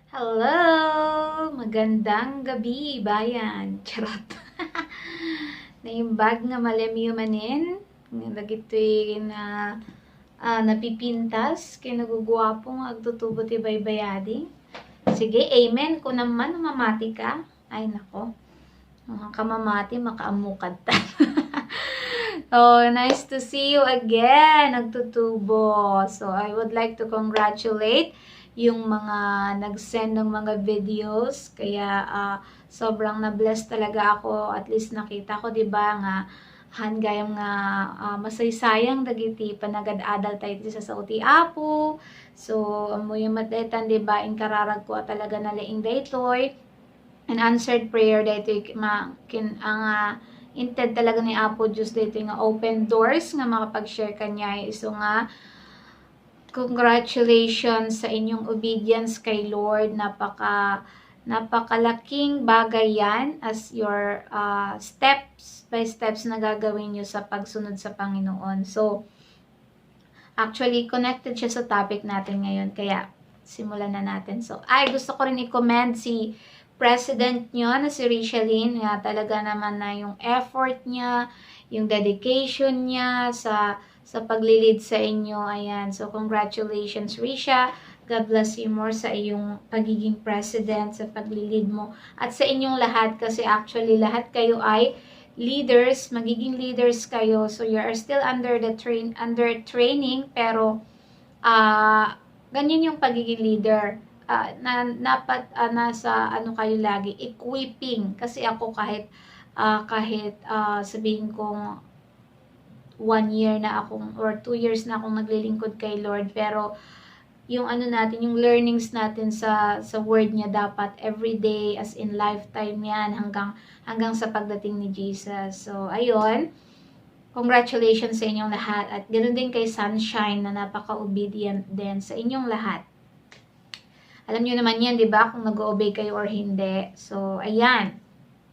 Hello! Magandang gabi, bayan. Charot. Naimbag nga malamyo manin. Nga dagitoy na napipintas. Kaya nagugwapo nga agtutubo ti baybayadi. Sige, amen. Kung naman mamati ka. Ay, nako. Mga kamamati, makaamukad ta. Oh, nice to see you again, nagtutubo. So, I would like to congratulate yung mga nag-send ng mga videos. Kaya, sobrang na-bless talaga ako. At least nakita ko, di ba, nga hanggang nga masaysayang dagiti panagad-adal tayo sa Saudi Apo. So, mo yung matetan, di ba, inkararag ko talaga na laing daytoy. An answered prayer daytoy ang intent talaga ni Apo Diyos dito nga open doors nga makapag-share kanya. So nga, congratulations sa inyong obedience kay Lord. Napakalaking bagay yan as your steps by steps na gagawin nyo sa pagsunod sa Panginoon. So, actually, connected siya sa topic natin ngayon. Kaya, simulan na natin. So, gusto ko rin i-commend si President nyo na si Richelyn, nga talaga naman na yung effort niya, yung dedication niya sa paglilid sa inyo. Ayan. So, congratulations, Risha. God bless you more sa iyong pagiging president, sa paglilid mo. At sa inyong lahat, kasi actually lahat kayo ay leaders, magiging leaders kayo. So, you are still under training, pero ganyan yung pagiging leader. Nasa ano kayo lagi, equipping. Kasi ako kahit sabihin kong 1 year na akong or 2 years na akong naglilingkod kay Lord, pero yung ano natin, yung learnings natin sa word niya dapat everyday, as in lifetime yan, hanggang sa pagdating ni Jesus. So ayun, congratulations sa inyong lahat, at ganoon din kay Sunshine na napaka-obedient din sa inyong lahat. Alam niyo naman yan, di ba? Kung nag-obey kayo or hindi. So, ayan.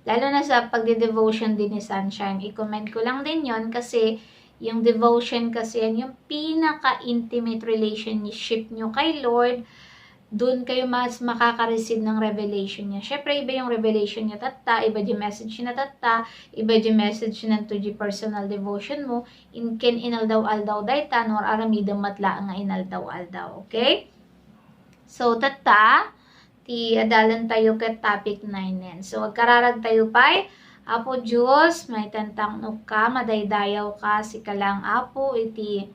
Lalo na sa pagde-devotion din ni Sunshine. I-comment ko lang din yon kasi yung devotion kasi yan, yung pinaka-intimate relationship nyo kay Lord, doon kayo mas makaka-receive ng revelation niya. Syempre, iba yung revelation niya tatta, iba yung message niya tatta, iba yung message niya to the personal devotion mo. Ken inaldaw-aldaw daytan, or aramidang matla nga inaldaw-aldaw. Okay? So, tata, ti adalan tayo ket topic 9 So, agkararag tayo pa'y, Apo Diyos, may tantang ka, madaydayaw ka, si kalang Apo, iti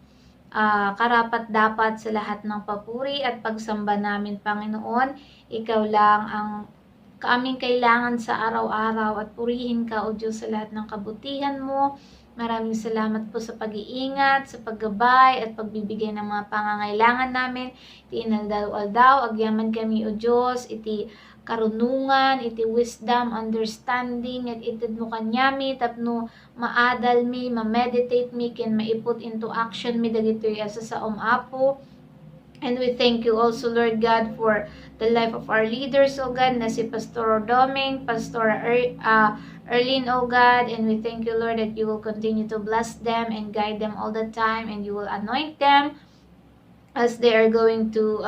karapat dapat sa lahat ng papuri at pagsamba namin, Panginoon. Ikaw lang ang kaming kailangan sa araw-araw, at purihin ka, O Diyos, sa lahat ng kabutihan mo. Maraming salamat po sa pag-iingat, sa paggabay at pagbibigay ng mga pangangailangan namin. Iti inaldaw-aldaw, agyaman kami, O Diyos, iti karunungan, iti wisdom, understanding, at itid mo kanyami, tapno maadal mi, ma-meditate mi, ken maiput into action mi, dagito asa sa Apo. And we thank you also, Lord God, for the life of our leaders, O God, na si Pastor Doming, Pastor Erlene, O God, and we thank you, Lord, that you will continue to bless them and guide them all the time, and you will anoint them as they are going to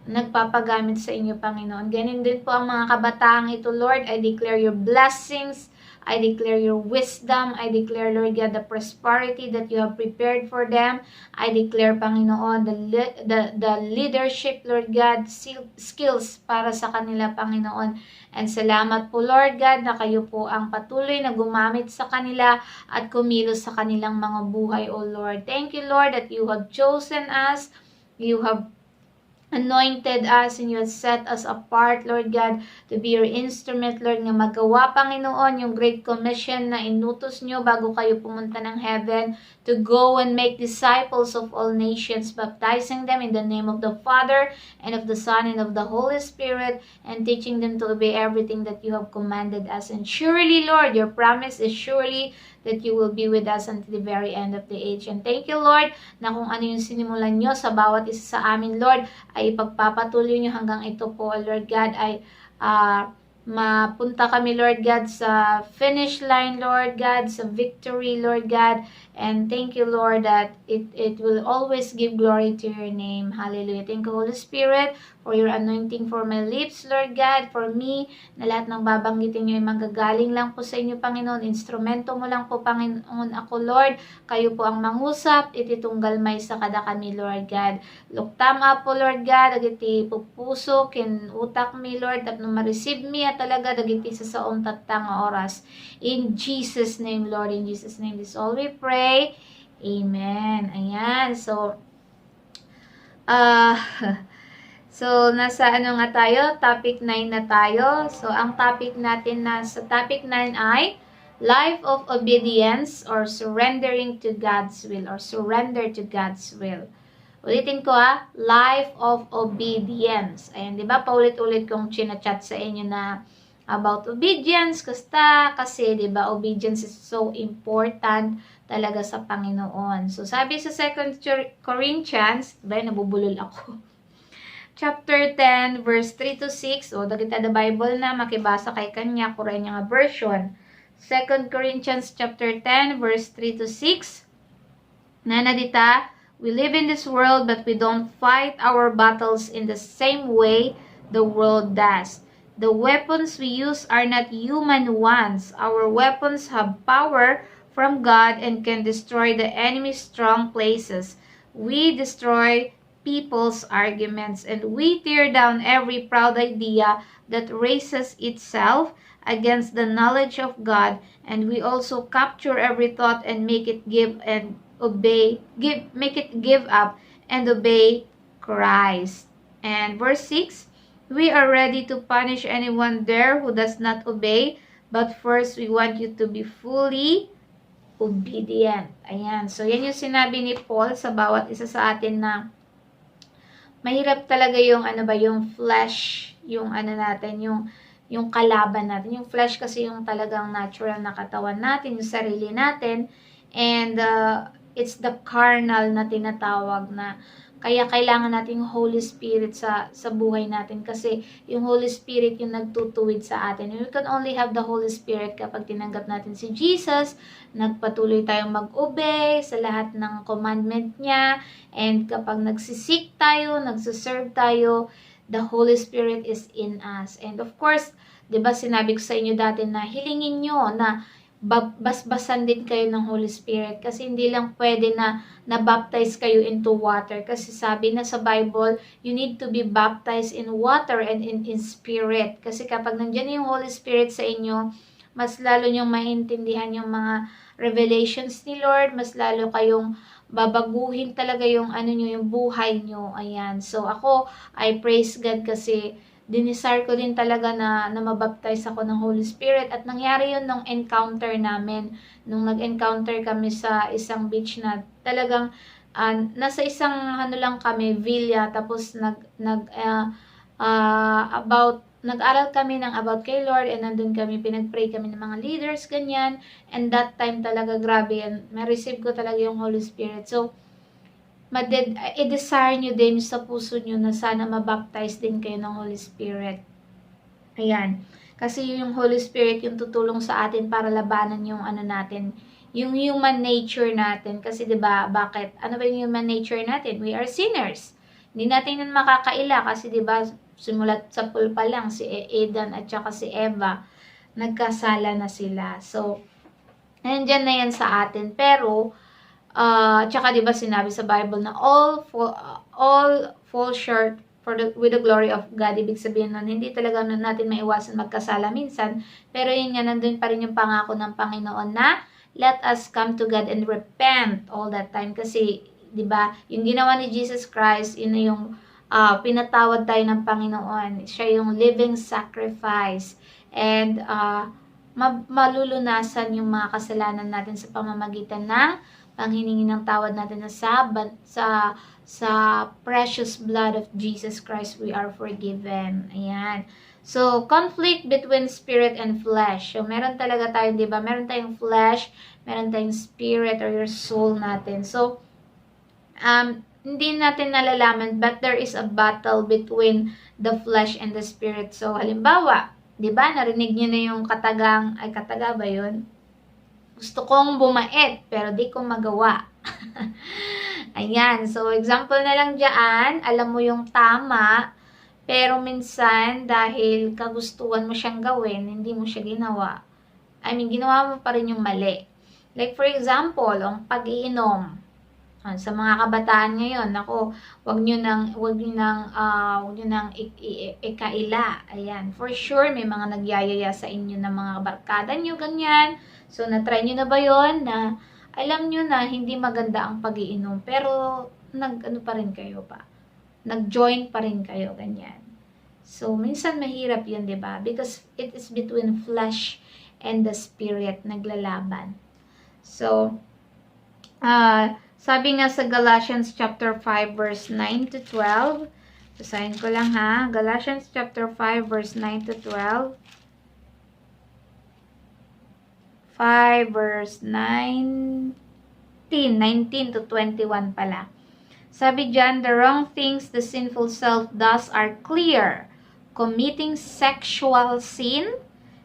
nagpapagamit sa inyo, Panginoon. Ganun din po ang mga kabataang ito, Lord. I declare your blessings, I declare your wisdom, I declare, Lord God, the prosperity that you have prepared for them. I declare, Panginoon, the leadership, Lord God, skills para sa kanila, Panginoon. And salamat po, Lord God, na kayo po ang patuloy na gumamit sa kanila at kumilos sa kanilang mga buhay, O Lord. Thank you, Lord, that you have chosen us, you have anointed us, and you have set us apart, Lord God, to be your instrument, Lord, nga magawa, Panginoon, yung great commission na inutos nyo bago kayo pumunta ng heaven, to go and make disciples of all nations, baptizing them in the name of the Father, and of the Son, and of the Holy Spirit, and teaching them to obey everything that you have commanded us. And surely, Lord, your promise is surely that you will be with us until the very end of the age. And thank you, Lord, na kung ano yung sinimulan nyo sa bawat isa sa amin, Lord, ay ipagpapatuloy nyo hanggang ito po, Lord God, ay mapunta kami, Lord God, sa finish line, Lord God, sa victory, Lord God, And thank you, Lord, that it will always give glory to your name. Hallelujah. Thank you, Holy Spirit, for your anointing for my lips, Lord God, for me, na lahat ng babanggitin nyo ay manggagaling lang po sa inyo, Panginoon. Instrumento mo lang po, Panginoon, ako, Lord. Kayo po ang mangusap, ititunggal may sa kada kami, Lord God. Luktam po, Lord God, dagiti pupuso, kin utak mi, Lord, tapno ma-receive mi, at talaga dagiti sa saong tatang oras. In Jesus' name, Lord, in Jesus' name, this all we pray. Amen. Ayan. So, so, nasa ano nga tayo? Topic 9 na tayo. So, ang topic natin sa topic 9 ay life of obedience or surrendering to God's will or surrender to God's will. Ulitin ko life of obedience. Ayan, di ba? Paulit-ulit kong chinachat sa inyo na about obedience, kasi di ba, obedience is so important talaga sa Panginoon. So, sabi sa 2 Corinthians, diba, nabubulol ako. Chapter 10, verse 3 to 6. O, dagita the Bible na, makibasa kay kanya, kuray niya nga version. 2 Corinthians chapter 10, verse 3 to 6. Nanadita, we live in this world, but we don't fight our battles in the same way the world does. The weapons we use are not human ones. Our weapons have power from God and can destroy the enemy's strong places. We destroy people's arguments, and we tear down every proud idea that raises itself against the knowledge of God, and we also capture every thought and make it give up and obey Christ. And verse 6, we are ready to punish anyone there who does not obey, but first we want you to be fully obedient. Ayan. So, yan yung sinabi ni Paul sa bawat isa sa atin na mahirap talaga yung yung flesh, yung natin, yung kalaban natin. Yung flesh kasi yung talagang natural na katawan natin, yung sarili natin. And it's the carnal na tinatawag na kaya kailangan natin yung Holy Spirit sa buhay natin kasi yung Holy Spirit yung nagtutuwid sa atin. We can only have the Holy Spirit kapag tinanggap natin si Jesus, nagpatuloy tayong mag-obey sa lahat ng commandment niya, and kapag nagsisik tayo, nagsiserve tayo, the Holy Spirit is in us. And of course, di ba sinabi ko sa inyo dati na hilingin nyo na basbasan din kayo ng Holy Spirit kasi hindi lang pwede na na-baptize kayo into water kasi sabi na sa Bible, you need to be baptized in water and in spirit kasi kapag nandiyan yung Holy Spirit sa inyo, mas lalo nyong maintindihan yung mga revelations ni Lord, mas lalo kayong babaguhin talaga yung yung buhay nyo. Ayan. So ako, I praise God kasi dinisar ko din talaga na mabaptize ako ng Holy Spirit at nangyari yun nung encounter namin. Nung nag-encounter kami sa isang beach na talagang nasa isang lang kami, villa, tapos nag-aral kami ng about kay Lord and nandun kami, pinag-pray kami ng mga leaders, ganyan. And that time talaga, grabe yan. Ma-receive ko talaga yung Holy Spirit. So, i-desire nyo din sa puso nyo na sana mabaptize din kayo ng Holy Spirit. Ayan. Kasi yung Holy Spirit yung tutulong sa atin para labanan yung natin, yung human nature natin. Kasi 'di ba, bakit? Ano ba yung human nature natin? We are sinners. Hindi natin yan makakaila kasi 'di ba, simulat sa pool pa lang si Adam at saka si Eva, nagkasala na sila. So, nandiyan na yan sa atin. Pero tsaka 'di ba sinabi sa Bible na all fall short with the glory of God. Ibig sabihin nun, hindi talaga natin maiwasan magkasala minsan, pero yun nga, nandun pa rin yung pangako ng Panginoon na let us come to God and repent all that time. Kasi 'di ba, yung ginawa ni Jesus Christ, yun na yung pinatawad tayo ng Panginoon. Siya yung living sacrifice, and malulunasan yung mga kasalanan natin sa pamamagitan ng panghiningi ng tawad natin na sa precious blood of Jesus Christ we are forgiven. Ayan. So, conflict between spirit and flesh. So, meron talaga tayo, di ba? Meron tayong flesh, meron tayong spirit or your soul natin. So, hindi natin nalalaman, but there is a battle between the flesh and the spirit. So, halimbawa, di ba? Narinig niyo na yung kataga ba yun? Gusto kong bumait, pero di ko magawa. Ayan. So, example na lang dyan, alam mo yung tama, pero minsan, dahil kagustuhan mo siyang gawin, hindi mo siya ginawa. Ginawa mo pa rin yung mali. Like for example, ang pag-iinom. Sa mga kabataan ngayon, ako, wag niyo nang ikaila. Ayan, for sure may mga nagyayaya sa inyo na mga barkada niyo ganyan. So na-try niyo na ba 'yon na alam niyo na hindi maganda ang pag-iinom, pero nag-ano pa rin kayo pa. Nag-join pa rin kayo ganyan. So minsan mahirap 'yun, 'di ba? Because it is between flesh and the spirit naglalaban. So sabi nga sa Galatians chapter 5 verse 9 to 12. Basahin ko lang ha. Galatians chapter 5 verse 9 to 12. 5 verse 19 to 21 pala. Sabi dyan, the wrong things the sinful self does are clear. Committing sexual sin,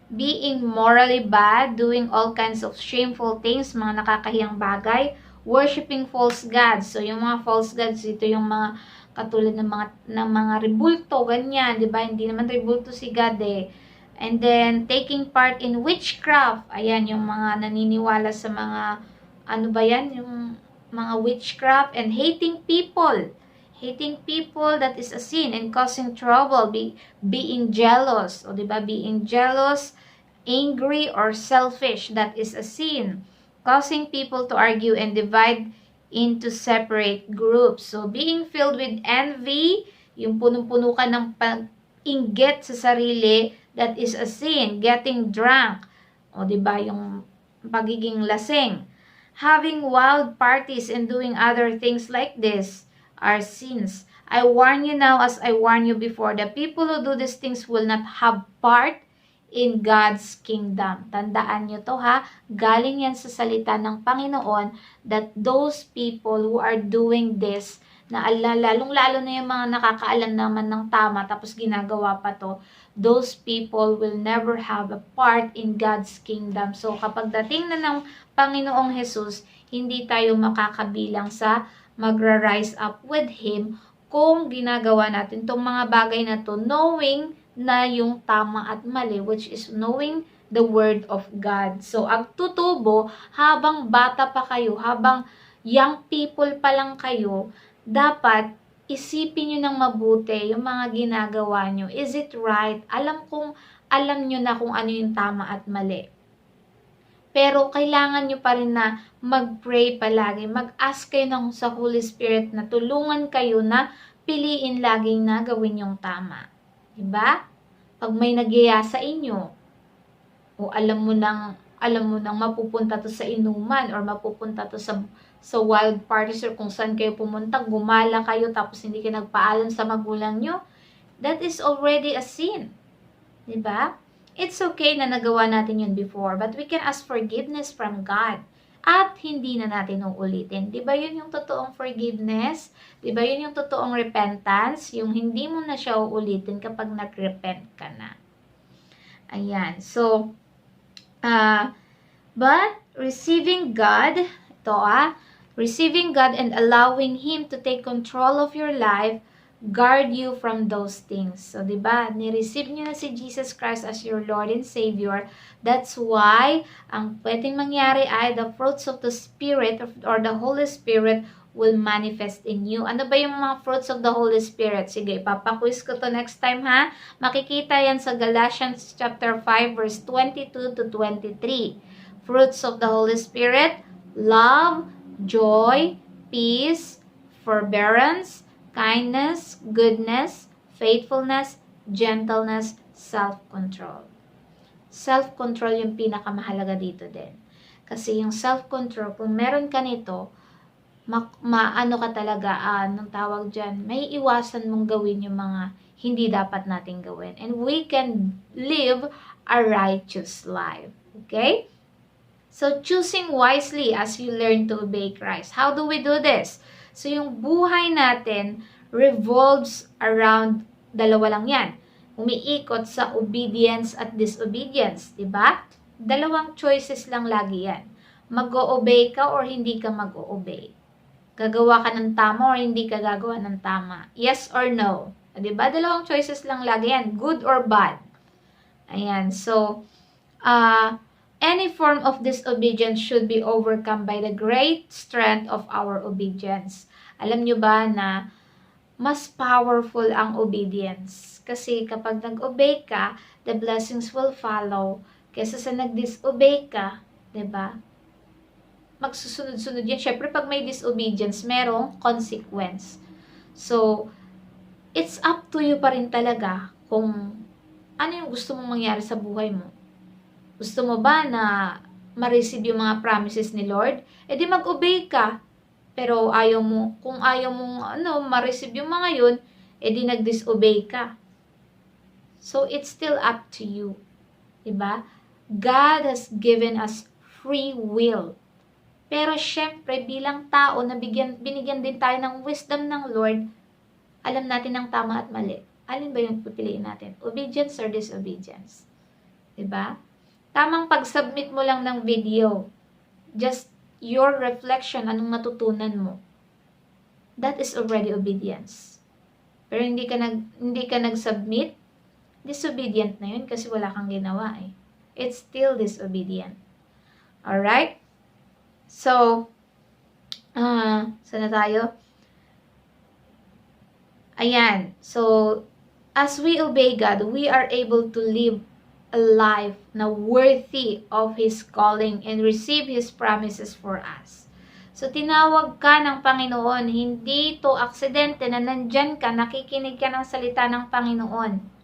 being morally bad, doing all kinds of shameful things, mga nakakahiyang bagay, worshiping false gods. So, yung mga false gods, ito yung mga katulad ng mga rebulto, ganyan, di ba? Hindi naman rebulto si God eh. And then, taking part in witchcraft. Ayan, yung mga naniniwala sa mga, ano ba yan? Yung mga witchcraft. And hating people. Hating people, that is a sin. And causing trouble, being jealous. O di ba? Being jealous, angry, or selfish, that is a sin. Causing people to argue and divide into separate groups. So, being filled with envy, yung punong-puno ka ng pag-inggit sa sarili, that is a sin. Getting drunk, o diba, yung pagiging lasing. Having wild parties and doing other things like this are sins. I warn you now as I warn you before, the people who do these things will not have part in God's kingdom. Tandaan nyo to ha, galing yan sa salita ng Panginoon that those people who are doing this, na lalong-lalo na yung mga nakakaalam naman ng tama tapos ginagawa pa to, those people will never have a part in God's kingdom. So kapag dating na ng Panginoong Jesus, hindi tayo makakabilang sa magra-rise up with Him kung ginagawa natin tong mga bagay na to, knowing na yung tama at mali, which is knowing the Word of God. So, ang tutubo, habang bata pa kayo, habang young people pa lang kayo, dapat isipin nyo ng mabuti yung mga ginagawa nyo. Is it right? Alam nyo na kung ano yung tama at mali. Pero kailangan nyo pa rin na mag-pray palagi. Mag-ask kayo sa Holy Spirit na tulungan kayo na piliin laging na gawin yung tama. Diba? Pag may nagyaya sa inyo, o alam mo nang mapupunta to sa inuman, or mapupunta to sa wild parties, or kung saan kayo pumunta, gumala kayo, tapos hindi kayo nagpaalam sa magulang nyo, that is already a sin. Diba? It's okay na nagawa natin yun before, but we can ask forgiveness from God. At hindi na natin uulitin. Di ba yun yung totoong forgiveness? Di ba yun yung totoong repentance? Yung hindi mo na siya uulitin kapag nag-repent ka na. Ayan. So, but receiving God, receiving God and allowing Him to take control of your life, guard you from those things. So, diba, ni-receive nyo na si Jesus Christ as your Lord and Savior. That's why, ang pwedeng mangyari ay the fruits of the Spirit or the Holy Spirit will manifest in you. Ano ba yung mga fruits of the Holy Spirit? Sige, ipapaquiz ko to next time ha. Makikita yan sa Galatians chapter 5 verse 22 to 23. Fruits of the Holy Spirit: love, joy, peace, forbearance, kindness, goodness, faithfulness, gentleness, self-control. Self-control yung pinakamahalaga dito din. Kasi yung self-control, kung meron ka nito, maano ka talaga, anong tawag dyan, may iwasan mong gawin yung mga hindi dapat nating gawin. And we can live a righteous life. Okay? So, choosing wisely as you learn to obey Christ. How do we do this? So, yung buhay natin revolves around dalawa lang yan. Umiikot sa obedience at disobedience. Diba? Dalawang choices lang lagi yan. Mag-o-obey ka or hindi ka mag-o-obey? Gagawa ka ng tama or hindi ka gagawa ng tama? Yes or no? Diba? Dalawang choices lang lagi yan. Good or bad. Ayan. So, any form of disobedience should be overcome by the great strength of our obedience. Alam nyo ba na mas powerful ang obedience? Kasi kapag nag-obey ka, the blessings will follow. Kesa sa nag-disobey ka, diba? Magsusunod-sunod yan. Syempre, pag may disobedience, merong consequence. So, it's up to you pa rin talaga kung ano yung gusto mong mangyari sa buhay mo. Gusto mo ba na ma-receive yung mga promises ni Lord? E di mag-obey ka. Pero ayaw mo, kung ayaw mong ma-receive yung mga yun, e di nag-disobey ka. So, it's still up to you. Diba? God has given us free will. Pero syempre, bilang tao na binigyan din tayo ng wisdom ng Lord, alam natin ang tama at mali. Alin ba yung pipiliin natin? Obedience or disobedience? Diba? Tamang pag-submit mo lang ng video. Just your reflection, anong natutunan mo. That is already obedience. Pero hindi ka nag-submit, disobedient na yun kasi wala kang ginawa eh. It's still disobedient. Alright? So, saan na tayo? Ayan. So, as we obey God, we are able to live a life na worthy of His calling and receive His promises for us. So, tinawag ka ng Panginoon. Hindi to aksidente na nandyan ka, nakikinig ka ng salita ng Panginoon.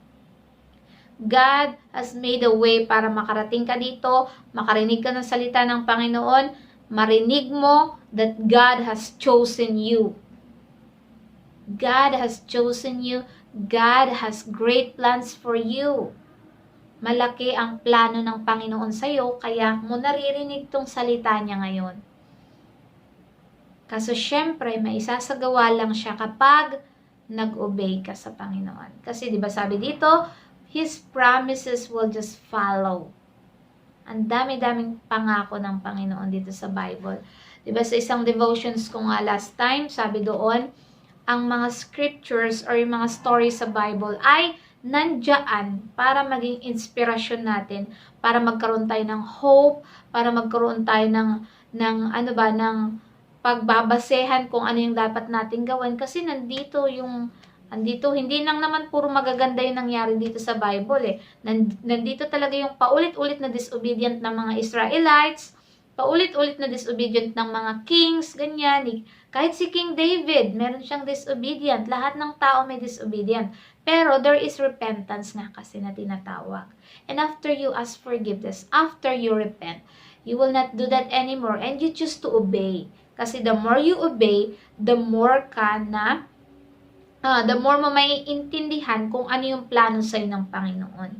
God has made a way para makarating ka dito, makarinig ka ng salita ng Panginoon, marinig mo that God has chosen you. God has chosen you. God has great plans for you. Malaki ang plano ng Panginoon sa iyo, kaya mo naririnig tong salita niya ngayon. Kaso syempre, may isasagawa lang siya kapag nag-obey ka sa Panginoon. Kasi 'di ba sabi dito, His promises will just follow. Ang dami-daming pangako ng Panginoon dito sa Bible. 'Di ba sa isang devotions ko nga last time, sabi doon, ang mga scriptures or yung mga stories sa Bible ay nandiyan para maging inspirasyon natin, para magkaroon tayo ng hope, para magkaroon tayo ng pagbabasehan kung ano yung dapat nating gawin. Kasi nandito, hindi lang naman puro magaganda yung nangyari dito sa Bible eh. Nandito talaga yung paulit-ulit na disobedient ng mga Israelites, paulit-ulit na disobedient ng mga kings, ganyan. Kahit si King David, meron siyang disobedient. Lahat ng tao may disobedient. Pero there is repentance nga kasi na tinatawag. And after you ask forgiveness, after you repent, you will not do that anymore and you choose to obey. Kasi the more you obey, the more mo maiintindihan kung ano yung plano sa'yo ng Panginoon.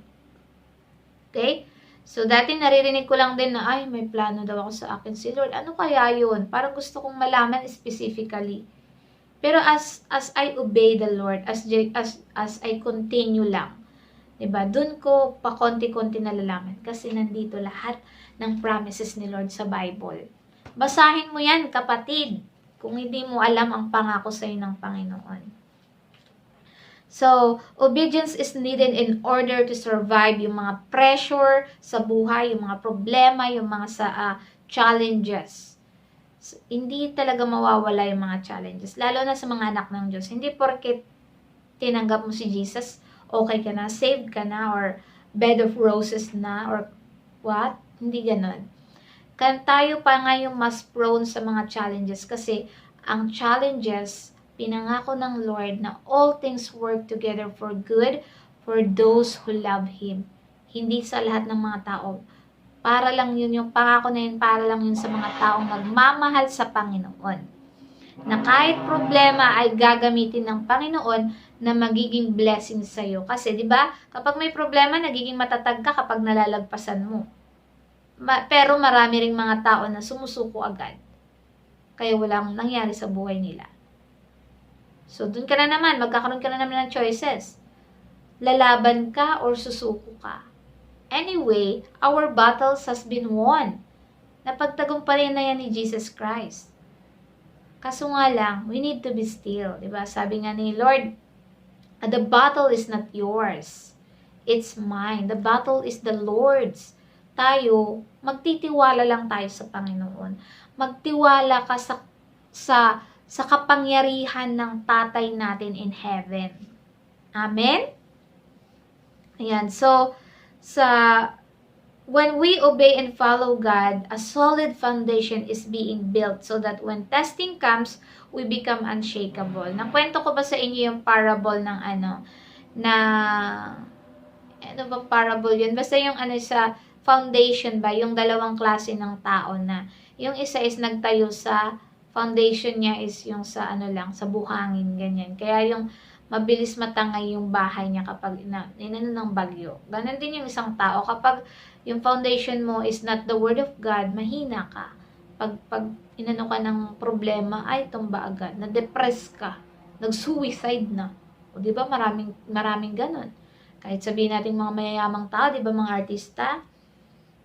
Okay? So, dati naririnig ko lang din na, ay, may plano daw ako sa akin si Lord. Ano kaya yun? Parang gusto kong malaman specifically. Pero as I obey the Lord, as I continue lang, diba? Doon ko pa konti-konti nalalaman. Kasi nandito lahat ng promises ni Lord sa Bible. Basahin mo yan, kapatid, kung hindi mo alam ang pangako sa'yo ng Panginoon. So, obedience is needed in order to survive yung mga pressure sa buhay, yung mga problema, yung mga challenges. So, hindi talaga mawawala yung mga challenges, lalo na sa mga anak ng Diyos. Hindi porket tinanggap mo si Jesus, okay ka na, saved ka na, or bed of roses na, or what? Hindi ganon. Kaya tayo pa nga yung mas prone sa mga challenges kasi ang challenges, pinangako ng Lord na all things work together for good for those who love Him. Hindi sa lahat ng mga tao. Para lang yun, yung pangako na yun, para lang yun sa mga taong magmamahal sa Panginoon. Na kahit problema ay gagamitin ng Panginoon na magiging blessing sa iyo. Kasi 'di ba, kapag may problema, nagiging matatag ka kapag nalalagpasan mo. Pero marami ring mga tao na sumusuko agad. Kaya walang nangyari sa buhay nila. So, dun ka na naman, magkakaroon ka na naman ng choices. Lalaban ka or susuko ka. Anyway, our battles has been won. Napagtagumpayan na yan ni Jesus Christ. Kaso nga lang, we need to be still. Diba? Sabi nga ni Lord, the battle is not yours. It's mine. The battle is the Lord's. Tayo, magtitiwala lang tayo sa Panginoon. Magtiwala ka sa kapangyarihan ng Tatay natin in heaven. Amen? Ayan. So, when we obey and follow God, a solid foundation is being built so that when testing comes, we become unshakable. Nakwento ko ba sa inyo yung parable ng ano ba parable yun? Basta yung sa foundation ba, yung dalawang klase ng tao na, yung isa is nagtayo sa foundation niya is yung sa sa buhangin, ganyan. Kaya yung mabilis matangay yung bahay niya kapag ng bagyo. Ganon din yung isang tao. Kapag yung foundation mo is not the word of God, mahina ka. Pag inano ka ng problema, ay tumba agad. Na-depress ka. Nag-suicide na. O diba, maraming ganon. Kahit sabihin natin mga mayayamang tao, diba, mga artista,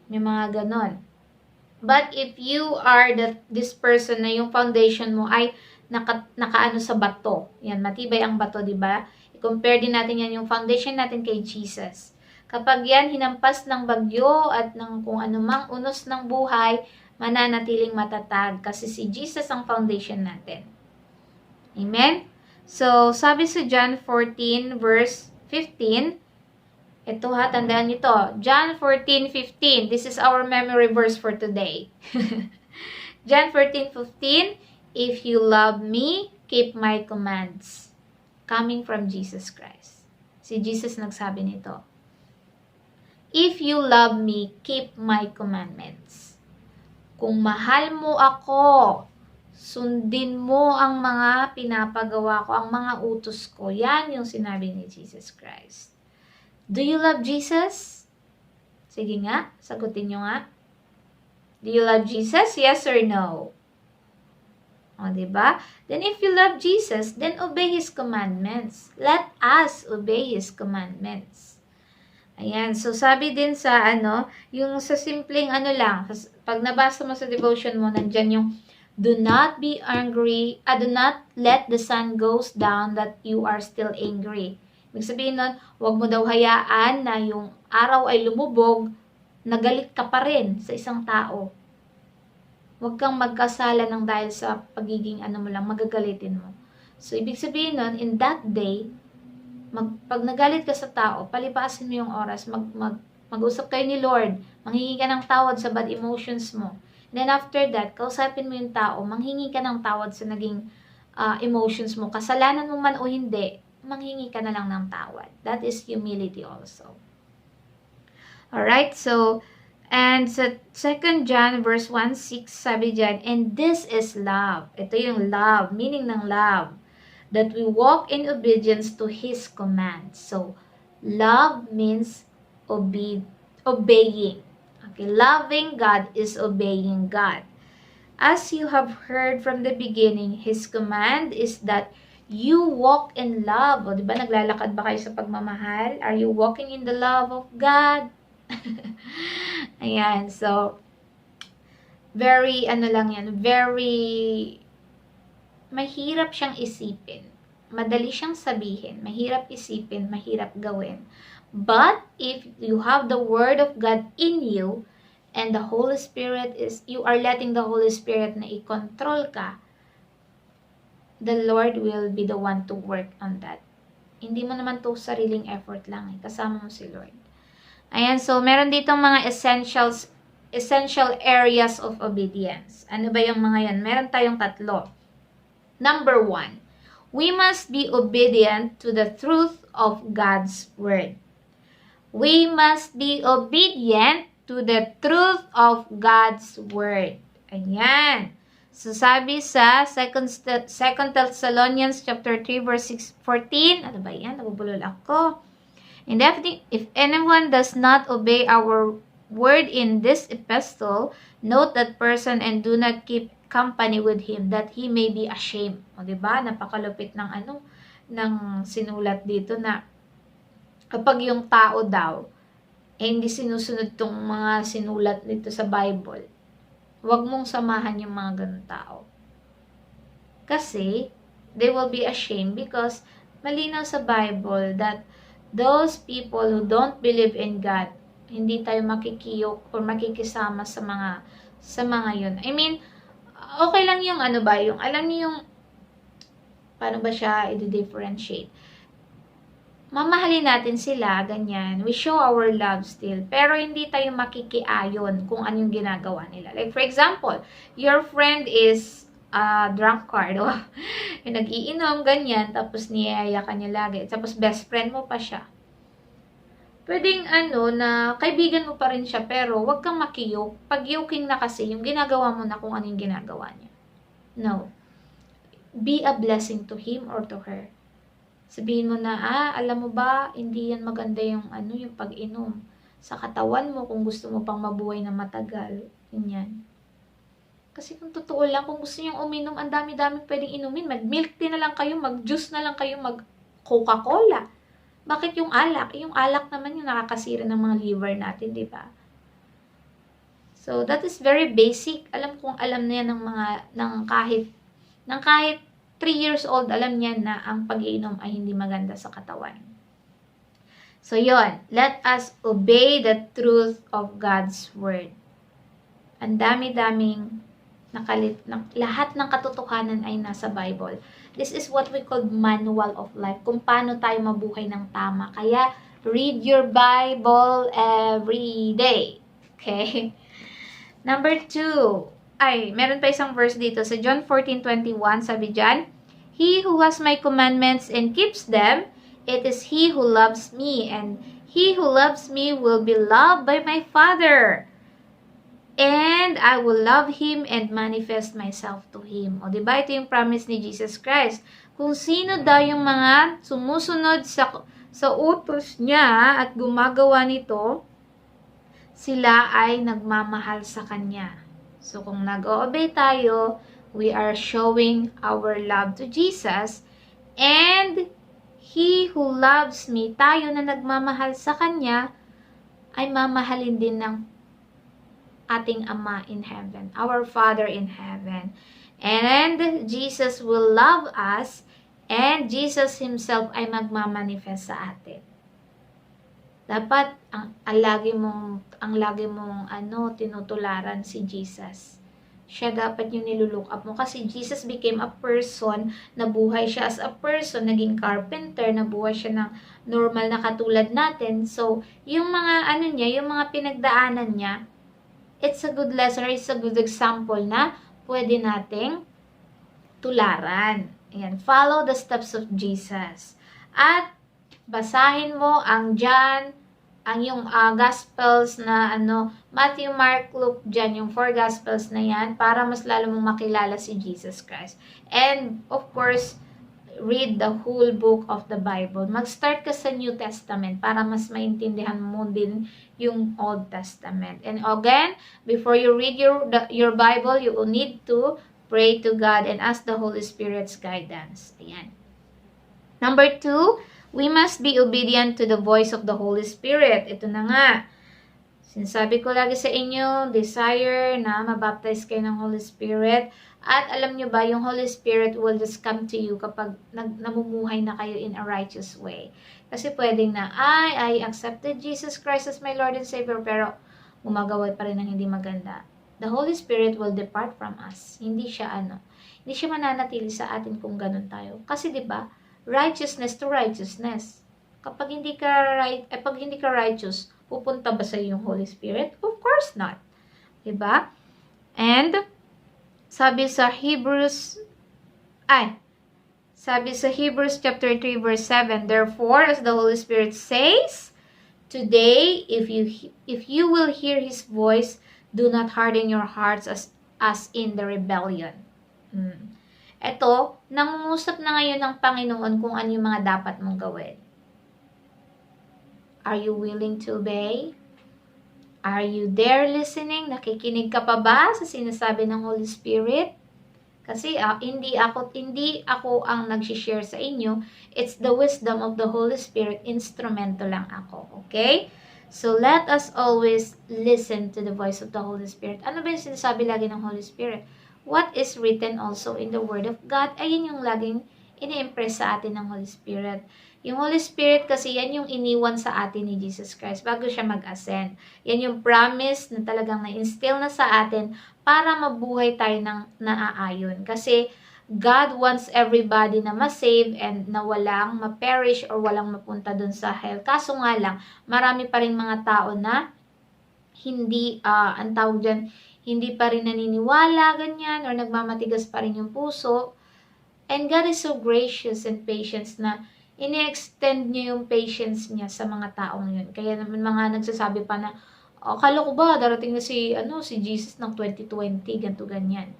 may mga ganon. But if you are this person na yung foundation mo ay nakaano sa bato. Yan, matibay ang bato, di ba? I-compare din natin yan yung foundation natin kay Jesus. Kapag yan hinampas ng bagyo at ng kung anumang unos ng buhay, mananatiling matatag kasi si Jesus ang foundation natin. Amen? So, sabi sa John 14 verse 15, ito ha, tandaan nyo to. John 14:15. This is our memory verse for today. John 14:15. If you love me, keep my commands. Coming from Jesus Christ. Si Jesus nagsabi nito. If you love me, keep my commandments. Kung mahal mo ako, sundin mo ang mga pinapagawa ko, ang mga utos ko. Yan yung sinabi ni Jesus Christ. Do you love Jesus? Sige nga, sagutin nyo nga. Do you love Jesus? Yes or no? O, diba? Then if you love Jesus, then obey His commandments. Let us obey His commandments. Ayan, so sabi din sa yung sa simpleng lang, pag nabasa mo sa devotion mo, nandyan yung, do not be angry, do not let the sun goes down that you are still angry. Ibig sabihin nun, huwag mo daw hayaan na yung araw ay lumubog, nagalit ka pa rin sa isang tao. Huwag kang magkasala ng dahil sa pagiging mo lang, magagalitin mo. So, ibig sabihin nun, in that day, pag nagalit ka sa tao, palipasin mo yung oras, mag-usap kayo ni Lord, manghingi ka ng tawad sa bad emotions mo. And then after that, kausapin mo yung tao, manghingi ka ng tawad sa naging emotions mo. Kasalanan mo man o hindi, manghingi ka na lang ng tawad. That is humility also. Alright, so, and sa 2 John verse 1:6, sabi dyan, and this is love. Ito yung love, meaning ng love. That we walk in obedience to His commands. So, love means obeying. Okay, loving God is obeying God. As you have heard from the beginning, His command is that you walk in love. O, diba, naglalakad ba kayo sa pagmamahal? Are you walking in the love of God? Ayan, so, very, lang yan, very, mahirap siyang isipin. Madali siyang sabihin. Mahirap isipin, mahirap gawin. But, if you have the Word of God in you, and the Holy Spirit you are letting the Holy Spirit na i-control ka, the Lord will be the one to work on that. Hindi mo naman to sariling effort lang eh. Kasama mo si Lord. Ayan, so meron ditong mga essential areas of obedience. Ano ba yung mga yan? Meron tayong 3. Number 1, we must be obedient to the truth of God's Word. We must be obedient to the truth of God's Word. Ayan. So, sabi sa 2 Thessalonians chapter 3 verse 14, ano ba yan? Nabubulol ako. And if anyone does not obey our word in this epistle, note that person and do not keep company with him, that he may be ashamed. O, diba? Napakalupit ng ng sinulat dito na kapag yung tao daw, hindi sinusunod tong mga sinulat dito sa Bible, Huwag mong samahan yung mga ganun tao. Kasi, they will be ashamed because malinaw sa Bible that those people who don't believe in God, hindi tayo makikiyok or makikisama sa mga yun. I mean, okay lang yung ano ba, yung alam niyo yung paano ba siya i-differentiate. Mamahalin natin sila, ganyan. We show our love still. Pero hindi tayo makikiayon kung anong ginagawa nila. Like for example, your friend is drunkard. Yung nag-iinom, ganyan. Tapos niyaya ka niya lagi. Tapos best friend mo pa siya. Pwedeng na kaibigan mo pa rin siya pero wag kang makiyok. Pag yoking na kasi, yung ginagawa mo na kung ano yung ginagawa niya. No. Be a blessing to him or to her. Sabihin mo na, alam mo ba, hindi yan maganda yung pag-inom. Sa katawan mo, kung gusto mo pang mabuhay na matagal, yan. Kasi kung totoo lang, kung gusto niyong uminom, ang dami-dami pwedeng inumin. Mag-milk tea na lang kayo, mag-juice na lang kayo, mag-Coca-Cola. Bakit yung alak? Yung alak naman yung nakakasira ng mga liver natin, di ba? So, that is very basic. Alam na yan ng kahit 3 years old, alam niya na ang pag-iinom ay hindi maganda sa katawan. So, yon. Let us obey the truth of God's Word. Ang dami-daming lahat ng katotohanan ay nasa Bible. This is what we call manual of life. Kung paano tayo mabuhay ng tama. Kaya, read your Bible every day. Okay? Number 2. Meron pa isang verse dito. Sa John 14:21, sabi dyan, He who has my commandments and keeps them, it is he who loves me, and he who loves me will be loved by my Father. And I will love him and manifest myself to him. O diba, ito yung promise ni Jesus Christ. Kung sino daw yung mga sumusunod sa utos niya at gumagawa nito, sila ay nagmamahal sa Kanya. So, kung nag-o-obey tayo, we are showing our love to Jesus. And He who loves me, tayo na nagmamahal sa Kanya, ay mamahalin din ng ating Ama in heaven, our Father in heaven. And Jesus will love us, and Jesus Himself ay magmamanifest sa atin. Dapat ang lagi mong tinutularan si Jesus. Siya dapat yung nilulook up mo kasi Jesus became a person, nabuhay siya as a person, naging carpenter, nabuhay siya ng normal na katulad natin. So, yung mga yung mga pinagdaanan niya, it's a good lesson, it's a good example na pwede nating tularan. Ayan, follow the steps of Jesus. At basahin mo ang yung Gospels na Matthew, Mark, Luke, John, yung 4 Gospels na yan para mas lalo mong makilala si Jesus Christ. And of course, read the whole book of the Bible. Mag-start ka sa New Testament para mas maintindihan mo din yung Old Testament. And again, before you read your Bible, you will need to pray to God and ask the Holy Spirit's guidance. Ayan. Number 2, we must be obedient to the voice of the Holy Spirit. Ito na nga. Sinasabi ko lagi sa inyo, desire na mabaptize kayo ng Holy Spirit. At alam nyo ba, yung Holy Spirit will just come to you kapag namumuhay na kayo in a righteous way. Kasi pwedeng na, I accepted Jesus Christ as my Lord and Savior, pero gumagawa pa rin ng hindi maganda. The Holy Spirit will depart from us. Hindi siya mananatili sa atin kung ganun tayo. Kasi 'di ba, righteousness to righteousness. Pag hindi ka righteous, pupunta ba sa iyo yung Holy Spirit? Of course not. 'Di ba? And sabi sa Hebrews chapter 3 verse 7, therefore as the Holy Spirit says, today if you will hear His voice, do not harden your hearts as in the rebellion. Ito, nangungusap na ngayon ng Panginoon kung ano yung mga dapat mong gawin. Are you willing to obey? Are you there listening? Nakikinig ka pa ba sa sinasabi ng Holy Spirit? Kasi hindi ako ang nag-share sa inyo. It's the wisdom of the Holy Spirit. Instrumento lang ako. Okay? So, let us always listen to the voice of the Holy Spirit. Ano ba yung sinasabi lagi ng Holy Spirit? What is written also in the Word of God? Ayun yung laging ini-impress sa atin ng Holy Spirit. Yung Holy Spirit kasi yan yung iniwan sa atin ni Jesus Christ bago siya mag-ascend. Yan yung promise na talagang na-instill na sa atin para mabuhay tayo ng naaayon. Kasi God wants everybody na ma-save and na walang ma-perish or walang mapunta dun sa hell. Kaso nga lang, marami pa rin mga tao na hindi, ang tawag dyan, hindi pa rin naniniwala, ganyan, or nagmamatigas pa rin yung puso. And God is so gracious and patient na ini-extend niya yung patience niya sa mga taong yun. Kaya naman mga nagsasabi pa na, kala ko ba darating na si Jesus ng 2020, ganto ganyan.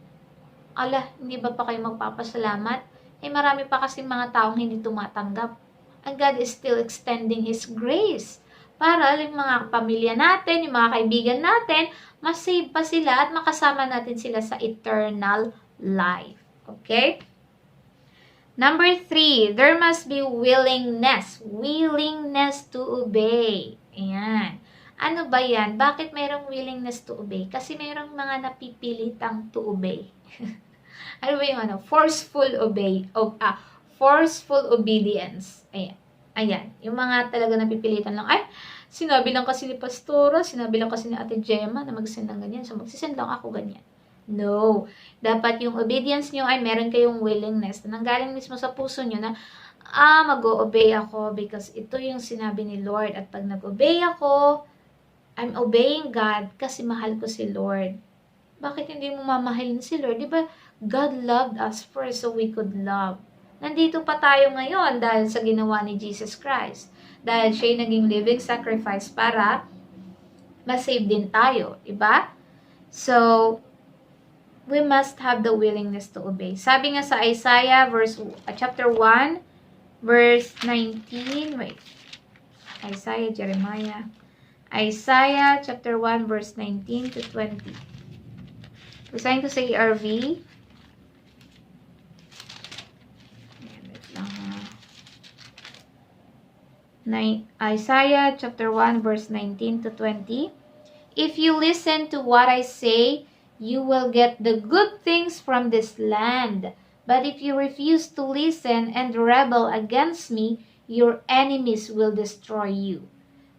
Ala, hindi ba pa kayo magpapasalamat? Eh marami pa kasi mga taong hindi tumatanggap. And God is still extending His grace para yung mga pamilya natin, yung mga kaibigan natin, masave pa sila at makasama natin sila sa eternal life. Okay? Number 3, there must be willingness. Willingness to obey. Ayan. Ano ba yan? Bakit mayroong willingness to obey? Kasi mayroong mga napipilitang to obey. Ano ba yung forceful obedience. Ayan. Ayan. Yung mga talaga napipilitan lang. Ay, sinabi lang kasi ni Pastora, sinabi lang kasi ni Ate Gemma na mag-send ng ganyan. So, magsisend lang ako ganyan. No. Dapat yung obedience nyo ay meron kayong willingness na nanggaling mismo sa puso nyo na, mag-o-obey ako because ito yung sinabi ni Lord. At pag nag-obey ako, I'm obeying God kasi mahal ko si Lord. Bakit hindi mo mamahalin si Lord? Diba, God loved us first so we could love. Nandito pa tayo ngayon dahil sa ginawa ni Jesus Christ. Dahil siya naging living sacrifice para ma-save din tayo. Diba? So, we must have the willingness to obey. Sabi nga sa Isaiah chapter 1, verse 19. Wait. Isaiah chapter 1, verse 19 to 20. Basahin ko sa ERV. Isaiah chapter 1, verse 19 to 20. If you listen to what I say, you will get the good things from this land. But if you refuse to listen and rebel against me, your enemies will destroy you.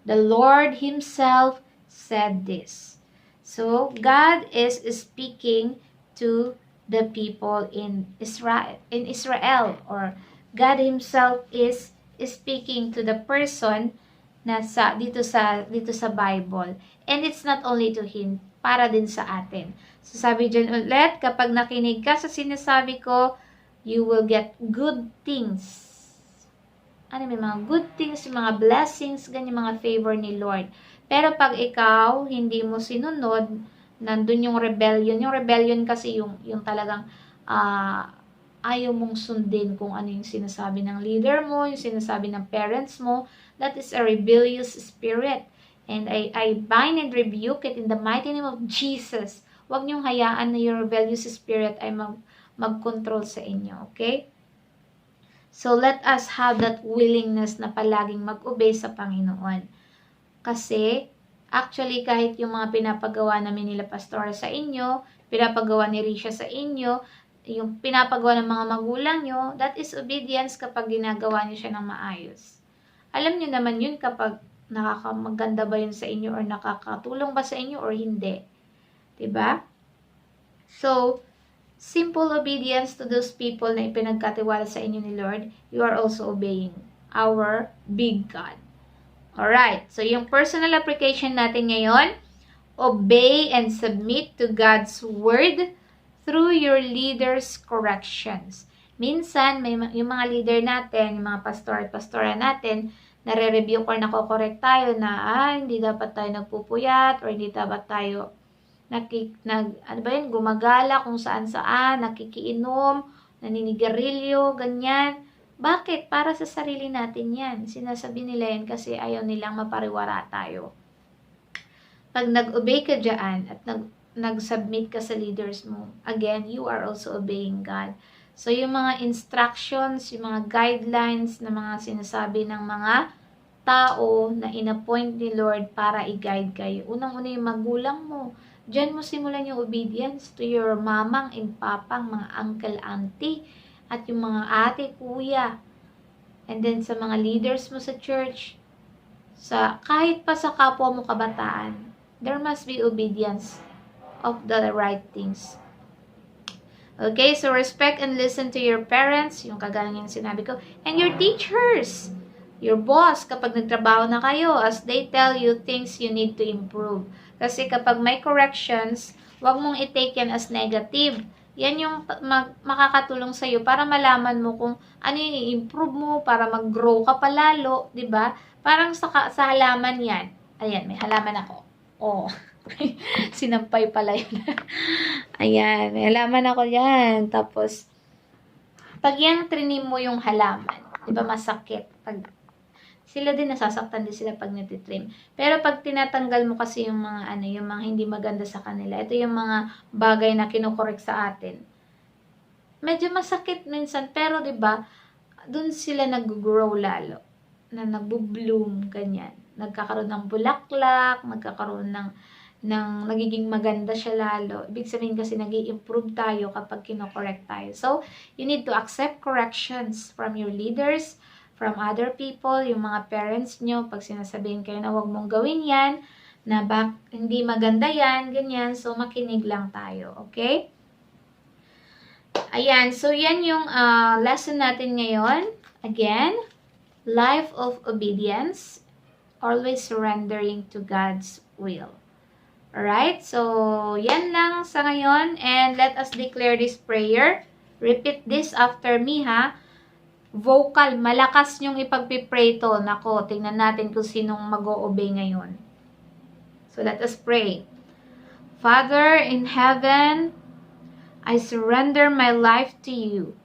The Lord Himself said this. So, God is speaking to the people in Israel, or God Himself is speaking to the person na dito sa Bible. And it's not only to him, para din sa atin. So sabi dyan ulit, kapag nakinig ka sa sinasabi ko, you will get good things. May mga good things, mga blessings, ganyan mga favor ni Lord. Pero pag ikaw hindi mo sinunod, nandun yung rebellion. Yung rebellion kasi yung talagang ayaw mong sundin kung ano yung sinasabi ng leader mo, yung sinasabi ng parents mo. That is a rebellious spirit. And I bind and rebuke it in the mighty name of Jesus. Huwag niyong hayaan na yung rebellious spirit ay mag-control sa inyo. Okay? So, let us have that willingness na palaging mag-obey sa Panginoon. Kasi, actually, kahit yung mga pinapagawa namin nila Pastora sa inyo, pinapagawa ni Risha sa inyo, yung pinapagawa ng mga magulang nyo, that is obedience kapag ginagawa niyo siya ng maayos. Alam niyo naman yun kapag nakakamaganda ba yun sa inyo or nakakatulong ba sa inyo or hindi. Diba? So, simple obedience to those people na ipinagkatiwala sa inyo ni Lord, you are also obeying our big God. Alright, so yung personal application natin ngayon, obey and submit to God's word through your leader's corrections. Minsan, yung mga leader natin, yung mga pastor at pastora natin, nare-review or nako-correct tayo na, hindi dapat tayo nagpupuyat or hindi dapat tayo gumagala kung saan-saan, nakikiinom, naninigarilyo, ganyan. Bakit? Para sa sarili natin yan. Sinasabi nila yan kasi ayaw nilang mapariwara tayo. Pag nag-obey ka dyan at nag-submit ka sa leaders mo, again, you are also obeying God. So, yung mga instructions, yung mga guidelines na mga sinasabi ng mga tao na inappoint ni Lord para i-guide kayo. Unang-una yung magulang mo. Diyan mo simulan yung obedience to your mamang and papang, mga uncle, auntie, at yung mga ate, kuya. And then sa mga leaders mo sa church, kahit pa sa kapwa mo kabataan, there must be obedience of the right things. Okay, so respect and listen to your parents, yung kagaya ng sinabi ko, and your teachers, your boss, kapag nagtrabaho na kayo, as they tell you things you need to improve. Kasi kapag may corrections, wag mong i-take yan as negative. Yan yung makakatulong sa iyo para malaman mo kung ano yung i-improve mo, para mag-grow ka palalo, di ba? Parang sa halaman yan. Ayan, may halaman ako. Oh. Sinampay pala yun. Ayan, may halaman ako yan. Tapos, pag yan trinim mo yung halaman, di ba masakit? Sila din nasasaktan din sila pag natitrim. Pero pag tinatanggal mo kasi yung mga yung mga hindi maganda sa kanila, ito yung mga bagay na kinokorek sa atin. Medyo masakit minsan, pero 'di ba, doon sila nag-grow lalo, na nagbo-bloom ganyan. Nagkakaroon ng bulaklak, nagkakaroon ng nagiging maganda siya lalo. Ibig sabihin kasi nag-i-improve tayo kapag kinokorek tayo. So, you need to accept corrections from your leaders, from other people, yung mga parents nyo, pag sinasabihin kayo na huwag mong gawin yan, na hindi maganda yan, ganyan, so makinig lang tayo, okay? Ayan, so yan yung lesson natin ngayon. Again, life of obedience, always surrendering to God's will. Alright, so yan lang sa ngayon, and let us declare this prayer. Repeat this after me, ha? Vocal, malakas nyong ipagpipray to. Nako, tingnan natin kung sinong mag-o-obey ngayon. So, let us pray. Father in heaven, I surrender my life to you.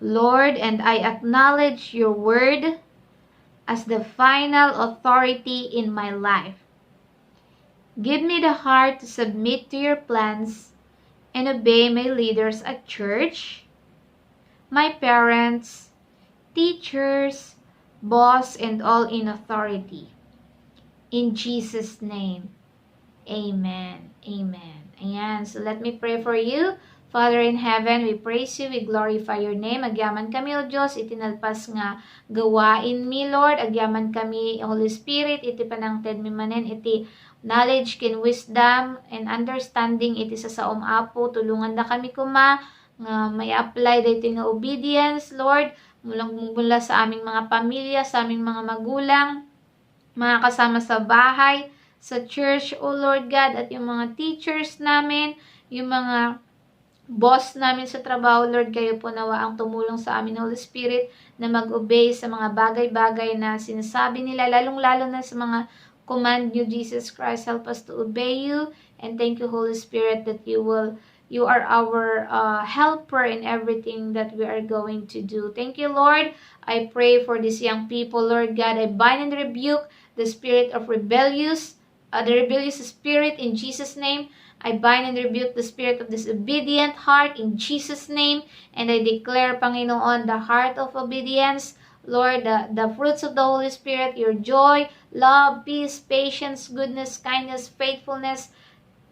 Lord, and I acknowledge your word as the final authority in my life. Give me the heart to submit to your plans and obey my leaders at church, my parents, teachers, boss, and all in authority. In Jesus' name, amen. Amen. Ayan. So let me pray for you. Father in heaven, we praise you, we glorify your name. Agyaman kami, O Diyos, itinalpas nga gawain mi, Lord. Agyaman kami, Holy Spirit, iti panangted mi manen, iti knowledge, kin wisdom, and understanding, iti sa Apo. Tulungan na kami kuma, nga may apply dito nga obedience, Lord, mula sa aming mga pamilya, sa aming mga magulang, mga kasama sa bahay, sa church, O Lord God, at yung mga teachers namin, yung mga boss namin sa trabaho, Lord, kayo po nawa ang tumulong sa amin, Holy Spirit, na mag-obey sa mga bagay-bagay na sinasabi nila, lalong-lalo na sa mga command you, Jesus Christ. Help us to obey you, and thank you, Holy Spirit, that you are our helper in everything that we are going to do. Thank you, Lord. I pray for these young people, Lord God. I bind and rebuke the spirit of the rebellious spirit in Jesus' name. I bind and rebuke the spirit of disobedient heart in Jesus' name. And I declare, Panginoon, the heart of obedience, Lord, the fruits of the Holy Spirit, your joy, love, peace, patience, goodness, kindness, faithfulness,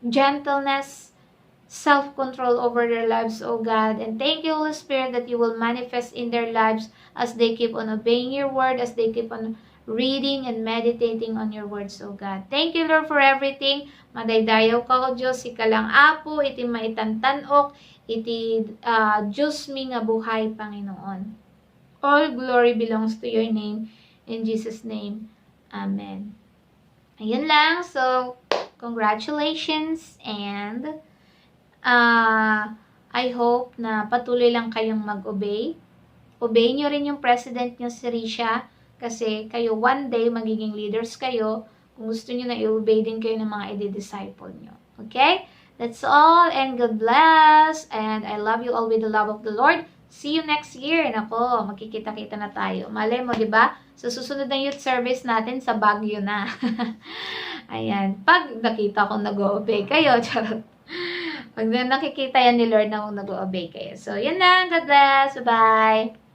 gentleness, self-control over their lives, O God. And thank you, Holy Spirit, that you will manifest in their lives as they keep on obeying your word, as they keep on reading and meditating on your words, O God. Thank you, Lord, for everything. Madaydayaw ka, O Diyos, ikalang apo, iti maitantanok, iti Diyos mi nga buhay, Panginoon. All glory belongs to your name. In Jesus' name, Amen. Ayan lang. So, congratulations, and I hope na patuloy lang kayong mag-obey. Obey nyo rin yung president nyo, si Risha, kasi kayo one day magiging leaders kayo. Kung gusto nyo na i-obey din kayo ng mga i-disciple nyo. Okay? That's all, and God bless, and I love you all with the love of the Lord. See you next year. Nako, magkikita-kita na tayo. Malay mo, di ba? So, susunod na youth service natin sa Baguio na. Ayan. Pag nakita kong nag-obey kayo, charot. Pag nakikita yan ni Lord na nag-obey kayo. So, yun lang. God bless. Bye-bye.